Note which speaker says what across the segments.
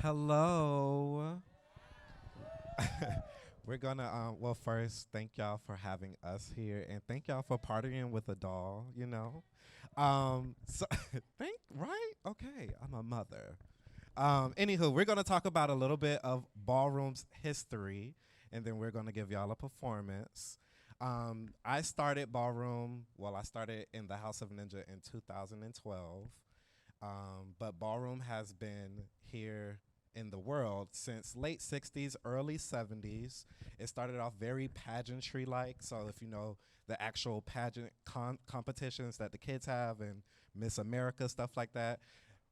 Speaker 1: Hello. We're gonna well first thank y'all for having us here and thank y'all for partying with a doll. So thank right? Okay, I'm a mother. Anywho, we're gonna talk about a little bit of ballroom's history and then we're gonna give y'all a performance. I started ballroom, well, I started in the House of Ninja in 2012. But ballroom has been here in the world since late 60s, early 70s. It started off very pageantry like. So, if you know the actual pageant competitions that the kids have and Miss America, stuff like that,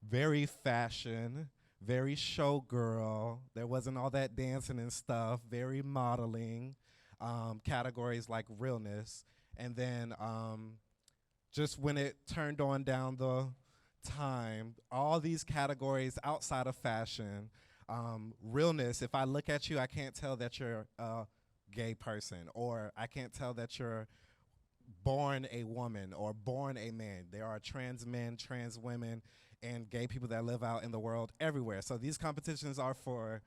Speaker 1: very fashion, very showgirl. There wasn't all that dancing and stuff, very modeling, categories like realness. And then just when it turned on down the time, all these categories outside of fashion, realness, if I look at you, I can't tell that you're a gay person, or I can't tell that you're born a woman or born a man. There are trans men, trans women, and gay people that live out in the world everywhere. So these competitions are for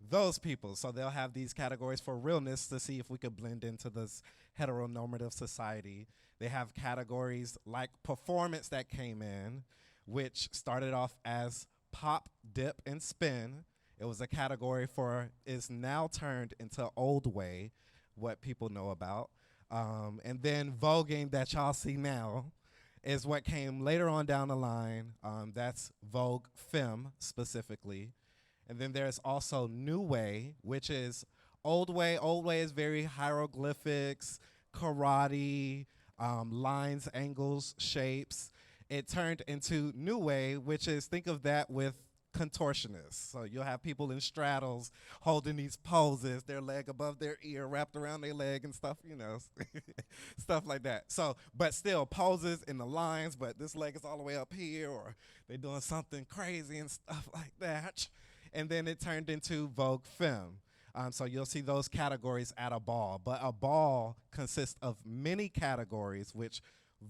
Speaker 1: those people. So they'll have these categories for realness to see if we could blend into this heteronormative society. They have categories like performance that came in, which started off as pop, dip, and spin. It was a category for, is now turned into old way, what people know about. And then voguing that y'all see now is what came later on down the line. That's Vogue Femme specifically. And then there's also New Way, which is old way. Old way is very hieroglyphics, karate, lines, angles, shapes. It turned into New Way, which is, think of that with contortionists. So you'll have people in straddles holding these poses, their leg above their ear, wrapped around their leg and stuff, stuff like that. So, but still poses in the lines, but this leg is all the way up here, or they're doing something crazy and stuff like that. And then it turned into Vogue Femme. So you'll see those categories at a ball, but a ball consists of many categories, which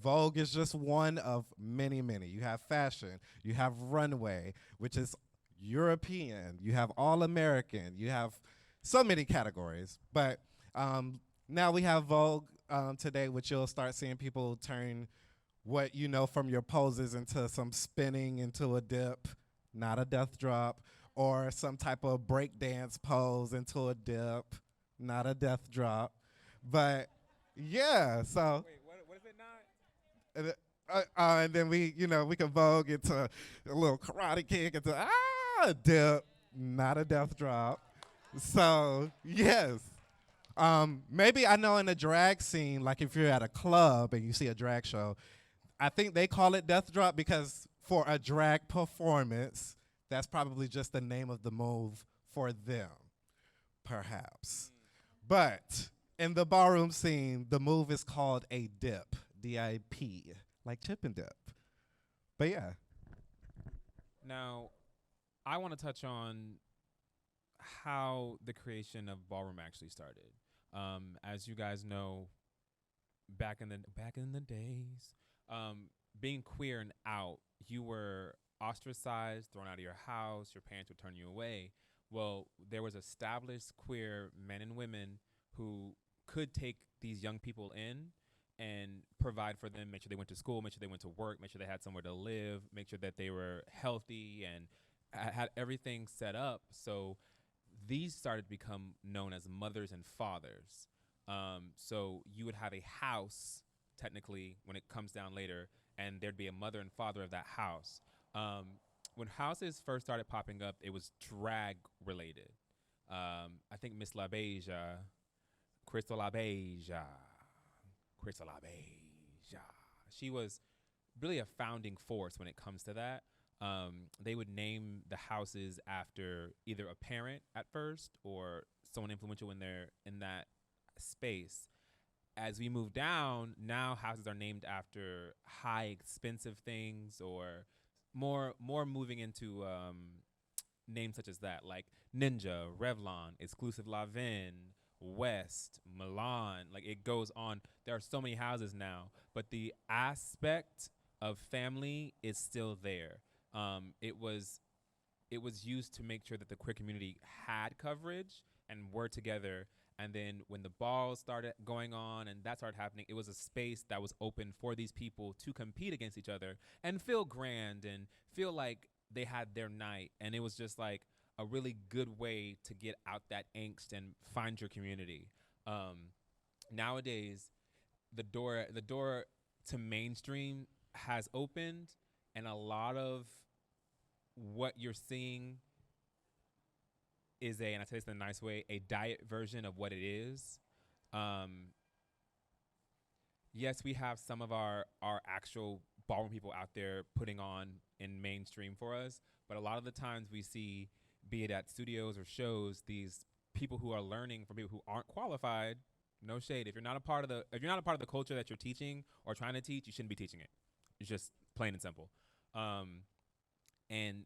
Speaker 1: Vogue is just one of many, many. You have fashion, you have runway, which is European, you have all American, you have so many categories. But now we have Vogue today, which you'll start seeing people turn what you know from your poses into some spinning into a dip, not a death drop, or some type of break dance pose into a dip, not a death drop. But yeah, so
Speaker 2: Wait, what is it not?
Speaker 1: and then we can vogue into a little karate kick into a dip, not a death drop. So yes, maybe I know in the drag scene, like if you're at a club and you see a drag show, I think they call it death drop because for a drag performance, that's probably just the name of the move for them, perhaps. But in the ballroom scene, the move is called a dip, D-I-P, like chip and dip. But yeah.
Speaker 2: Now, I want to touch on how the creation of ballroom actually started. As you guys know, back in the days, being queer and out, you were ostracized, thrown out of your house. Your parents would turn you away. Well, there was established queer men and women who could take these young people in and provide for them, make sure they went to school, make sure they went to work, make sure they had somewhere to live, make sure that they were healthy and had everything set up. So these started to become known as mothers and fathers. So you would have a house, technically, when it comes down later, and there'd be a mother and father of that house. When houses first started popping up, it was drag related. I think Miss La Beja, Crystal La Beja, Crystal La Beja. She was really a founding force when it comes to that. They would name the houses after either a parent at first or someone influential in that space. As we move down, now houses are named after high expensive things or more moving into names such as that, like Ninja, Revlon, Exclusive La Vin, West, Milan. Like it goes on. There are so many houses now, but the aspect of family is still there. It was it was used to make sure that the queer community had coverage and were together. And then when the balls started going on and that started happening, it was a space that was open for these people to compete against each other and feel grand and feel like they had their night. And it was just like a really good way to get out that angst and find your community. Nowadays, the door to mainstream has opened, and a lot of what you're seeing is and I say this in a nice way, a diet version of what it is. Um, yes, we have some of our actual ballroom people out there putting on in mainstream for us, but a lot of the times we see, be it at studios or shows, these people who are learning from people who aren't qualified. No shade. If you're not a part of the culture that you're teaching or trying to teach, you shouldn't be teaching it. It's just plain and simple. Um, and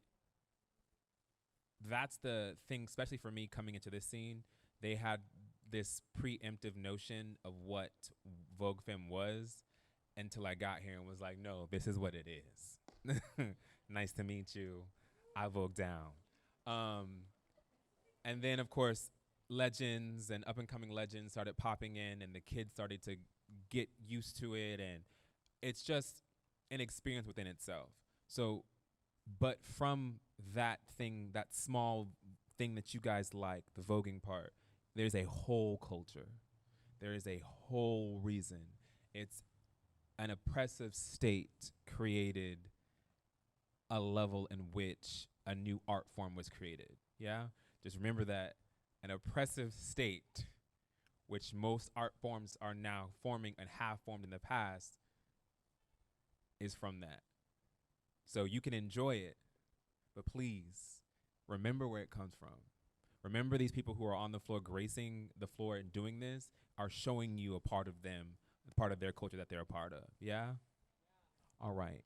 Speaker 2: that's the thing, especially for me coming into this scene. They had this preemptive notion of what Vogue Femme was until I got here and was like, no, this is what it is. Nice to meet you. I Vogue down. Um, and then, of course, legends and up and coming legends started popping in, and the kids started to get used to it. And it's just an experience within itself. So, but from that thing, that small thing that you guys like, the voguing part, there's a whole culture. There is a whole reason. It's an oppressive state created a level in which a new art form was created. Yeah? Just remember that an oppressive state, which most art forms are now forming and have formed in the past, is from that. So you can enjoy it, but please remember where it comes from. Remember these people who are on the floor, gracing the floor and doing this, are showing you a part of them, a part of their culture that they're a part of. Yeah? All right.